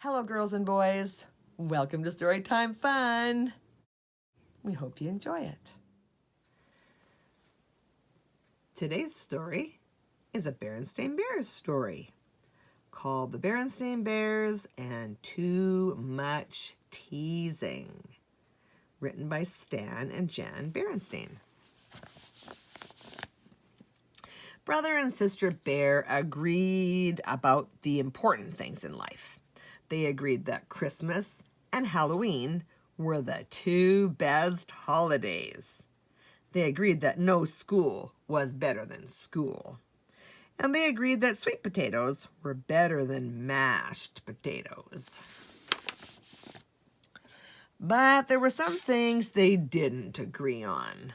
Hello, girls and boys. Welcome to Storytime Fun. We hope you enjoy it. Today's story is a Berenstain Bears story called The Berenstain Bears and Too Much Teasing, written by Stan and Jan Berenstain. Brother and Sister Bear agreed about the important things in life. They agreed that Christmas and Halloween were the two best holidays. They agreed that no school was better than school. And they agreed that sweet potatoes were better than mashed potatoes. But there were some things they didn't agree on.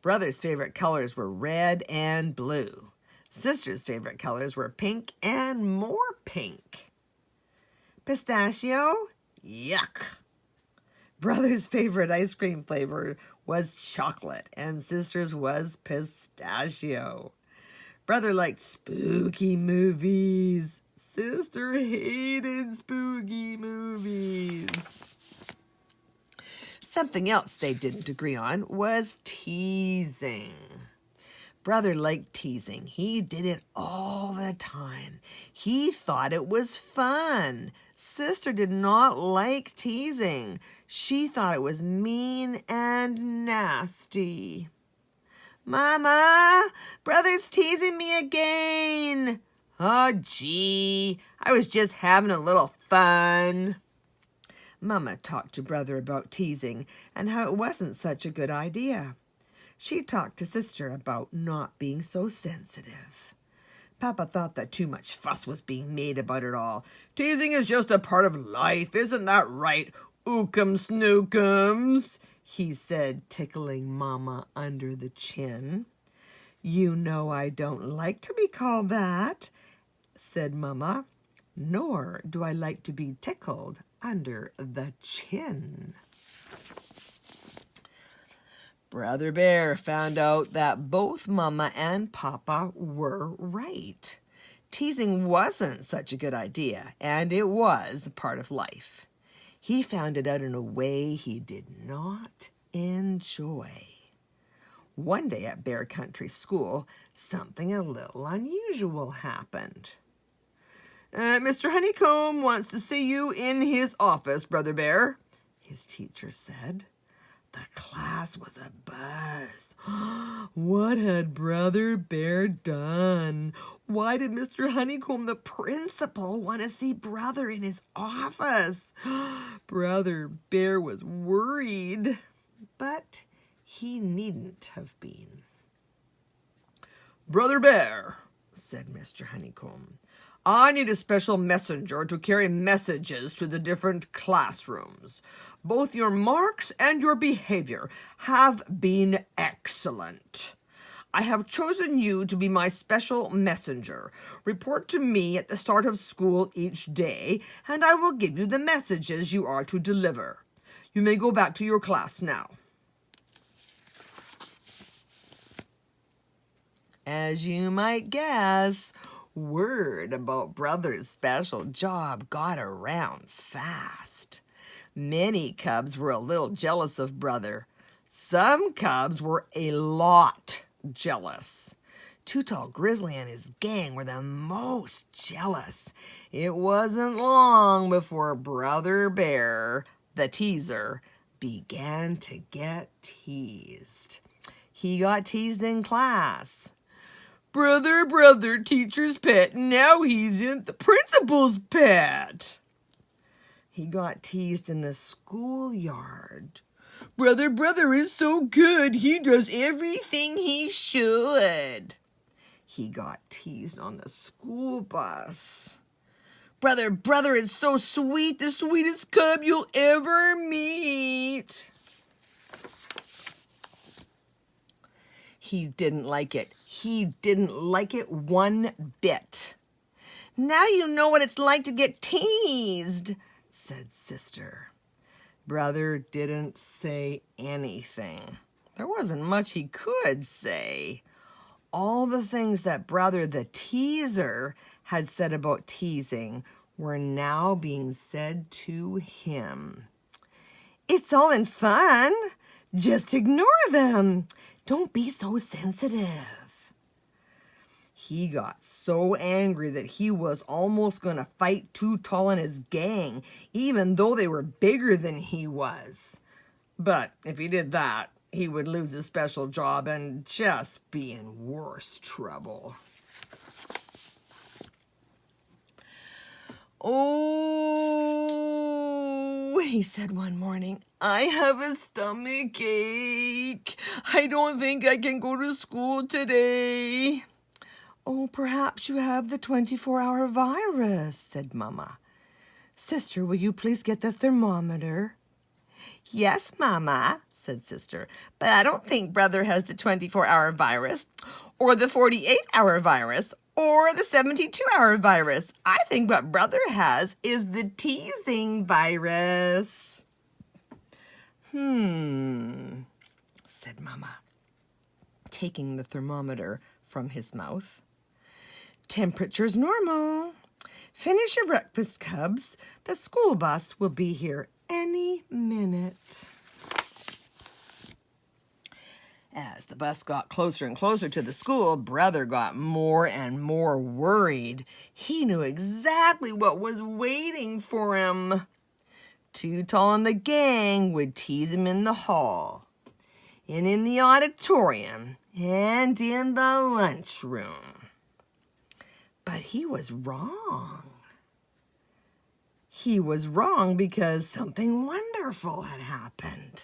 Brother's favorite colors were red and blue. Sister's favorite colors were pink and more pink. Pistachio? Yuck. Brother's favorite ice cream flavor was chocolate, and sister's was pistachio. Brother liked spooky movies. Sister hated spooky movies. Something else they didn't agree on was teasing. Brother liked teasing. He did it all the time. He thought it was fun. Sister did not like teasing. She thought it was mean and nasty. Mama, Brother's teasing me again. Oh, gee, I was just having a little fun. Mama talked to Brother about teasing and how it wasn't such a good idea. She talked to Sister about not being so sensitive. Papa thought that too much fuss was being made about it all. Teasing is just a part of life, isn't that right, Ookums Snookums? He said, tickling Mama under the chin. You know I don't like to be called that, said Mama. Nor do I like to be tickled under the chin. Brother Bear found out that both Mama and Papa were right. Teasing wasn't such a good idea, and it was part of life. He found it out in a way he did not enjoy. One day at Bear Country School, something a little unusual happened. Mr. Honeycomb wants to see you in his office, Brother Bear, his teacher said. The class was a buzz. What had Brother Bear done? Why did Mr. Honeycomb, the principal, want to see Brother in his office? Brother Bear was worried, but he needn't have been. Brother Bear, said Mr. Honeycomb, I need a special messenger to carry messages to the different classrooms. Both your marks and your behavior have been excellent. I have chosen you to be my special messenger. Report to me at the start of school each day, and I will give you the messages you are to deliver. You may go back to your class now. As you might guess, word about Brother's special job got around fast. Many cubs were a little jealous of Brother. Some cubs were a lot jealous. Too Tall Grizzly and his gang were the most jealous. It wasn't long before Brother Bear, the teaser, began to get teased. He got teased in class. Brother, teacher's pet, now he's in the principal's pet. He got teased in the schoolyard. Brother is so good, he does everything he should. He got teased on the school bus. Brother is so sweet, the sweetest cub you'll ever meet. He didn't like it. He didn't like it one bit. Now you know what it's like to get teased, said Sister. Brother didn't say anything. There wasn't much he could say. All the things that Brother the teaser had said about teasing were now being said to him. It's all in fun. Just ignore them. Don't be so sensitive. He got so angry that he was almost going to fight Too Tall and his gang, even though they were bigger than he was. But if he did that, he would lose his special job and just be in worse trouble. Oh, he said one morning, I have a stomach ache. I don't think I can go to school today. Oh, perhaps you have the 24-hour virus, said Mama. Sister, will you please get the thermometer? Yes, Mama, said Sister, but I don't think Brother has the 24-hour virus or the 48-hour virus or the 72-hour virus. I think what Brother has is the teasing virus. Said Mama, taking the thermometer from his mouth. Temperature's normal. Finish your breakfast, cubs. The school bus will be here any minute. As the bus got closer and closer to the school, Brother got more and more worried. He knew exactly what was waiting for him. Too Tall and the gang would tease him in the hall, and in the auditorium, and in the lunchroom. But he was wrong. He was wrong because something wonderful had happened.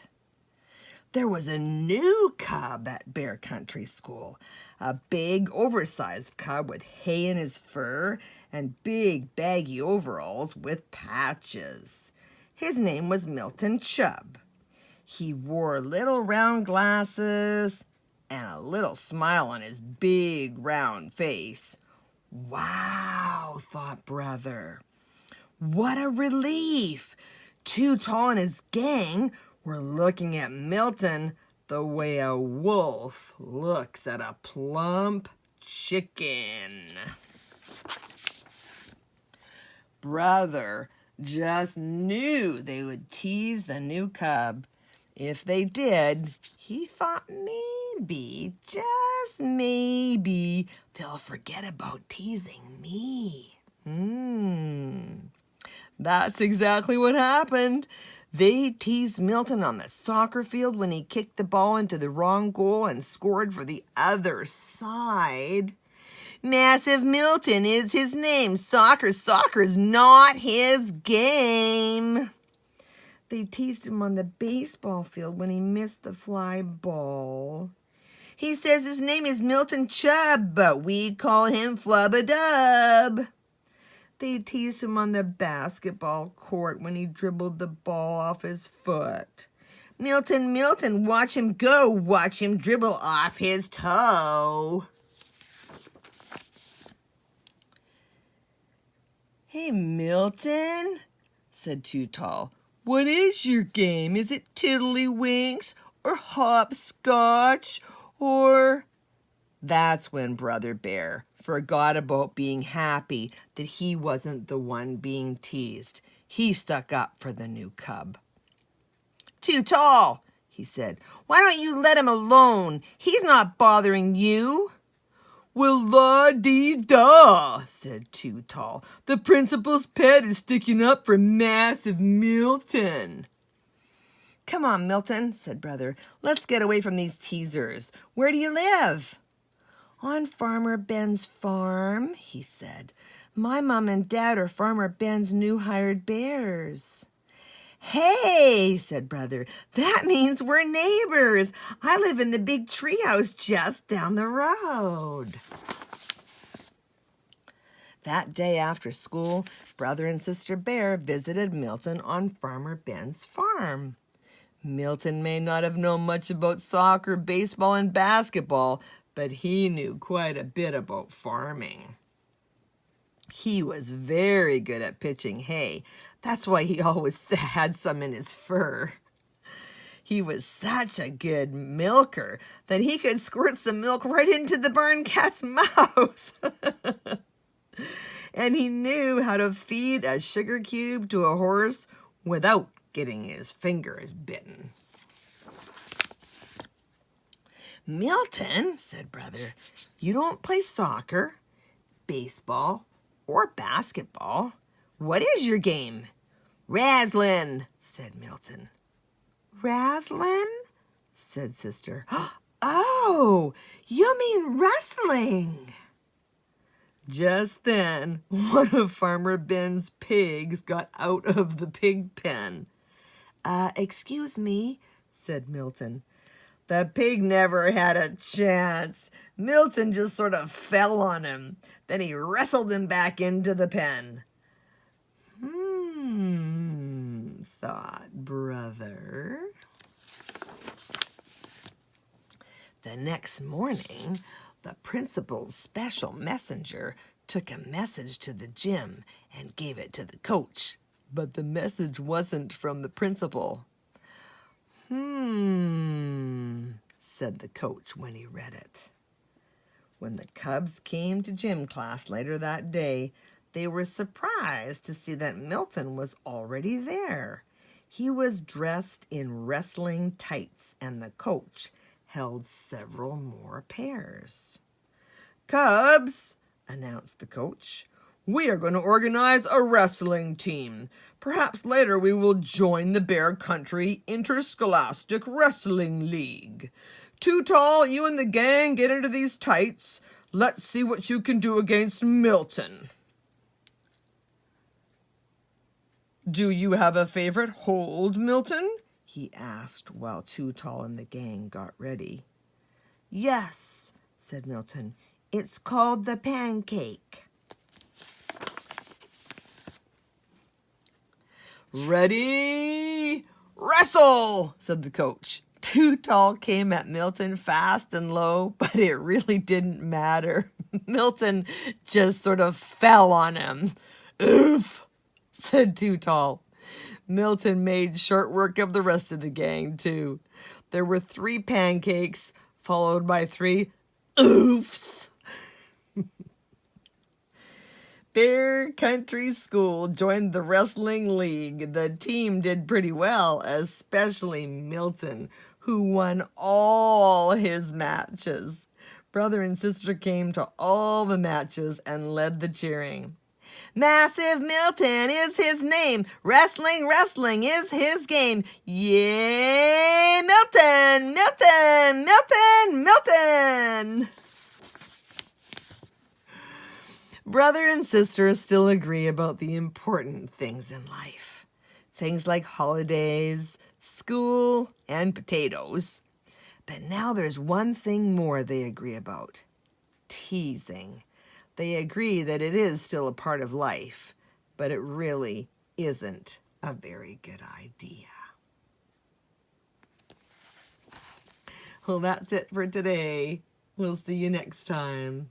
There was a new cub at Bear Country School, a big, oversized cub with hay in his fur and big, baggy overalls with patches. His name was Milton Chubb. He wore little round glasses and a little smile on his big, round face. Wow, thought Brother. What a relief! Too Tall and his gang were looking at Milton the way a wolf looks at a plump chicken. Brother just knew they would tease the new cub. If they did, he thought maybe, just maybe, they'll forget about teasing me. That's exactly what happened. They teased Milton on the soccer field when he kicked the ball into the wrong goal and scored for the other side. Massive Milton is his name. Soccer's not his game. They teased him on the baseball field when he missed the fly ball. He says his name is Milton Chubb, but we call him Flub-a-Dub. They teased him on the basketball court when he dribbled the ball off his foot. Milton, watch him go. Watch him dribble off his toe. Hey, Milton, said Too Tall. What is your game? Is it tiddlywinks or hopscotch or... That's when Brother Bear forgot about being happy that he wasn't the one being teased. He stuck up for the new cub. Too Tall, he said. Why don't you let him alone? He's not bothering you. Well, la-dee-da, said Too Tall. The principal's pet is sticking up for Massive Milton. Come on, Milton, said Brother. Let's get away from these teasers. Where do you live? On Farmer Ben's farm, he said. My mom and dad are Farmer Ben's new hired bears. Hey, said Brother, that means we're neighbors. I live in the big treehouse just down the road. That day after school, Brother and Sister Bear visited Milton on Farmer Ben's farm. Milton may not have known much about soccer, baseball, and basketball, but he knew quite a bit about farming. He was very good at pitching hay. That's why he always had some in his fur. He was such a good milker that he could squirt some milk right into the barn cat's mouth. and he knew how to feed a sugar cube to a horse without getting his fingers bitten. "Milton," said Brother, "you don't play soccer, baseball, or basketball. What is your game?" "Wrestling," said Milton. "Wrestling?" said Sister. "Oh, you mean wrestling." Just then, one of Farmer Ben's pigs got out of the pig pen. Excuse me," said Milton. The pig never had a chance. Milton just sort of fell on him. Then he wrestled him back into the pen. Thought Brother. The next morning, the principal's special messenger took a message to the gym and gave it to the coach. But the message wasn't from the principal. Said the coach when he read it. When the Cubs came to gym class later that day, they were surprised to see that Milton was already there. He was dressed in wrestling tights, and the coach held several more pairs. "Cubs," announced the coach, "we are going to organize a wrestling team. Perhaps later we will join the Bear Country Interscholastic Wrestling League. Too Tall, you and the gang get into these tights. Let's see what you can do against Milton." "Do you have a favorite hold, Milton?" he asked while Too Tall and the gang got ready. "Yes," said Milton. "It's called the pancake." "Ready, wrestle," said the coach. Too Tall came at Milton fast and low, but it really didn't matter. Milton just sort of fell on him. "Oof," said Too Tall. Milton made short work of the rest of the gang, too. There were 3 pancakes, followed by 3 oofs. Bear Country School joined the wrestling league. The team did pretty well, especially Milton, who won all his matches. Brother and sister came to all the matches and led the cheering. "Massive Milton is his name. Wrestling, wrestling is his game. Yay, Milton, Milton, Milton, Milton." Brother and sister still agree about the important things in life. Things like holidays, school, and potatoes. But now there's one thing more they agree about: teasing. They agree that it is still a part of life, but it really isn't a very good idea. Well, that's it for today. We'll see you next time.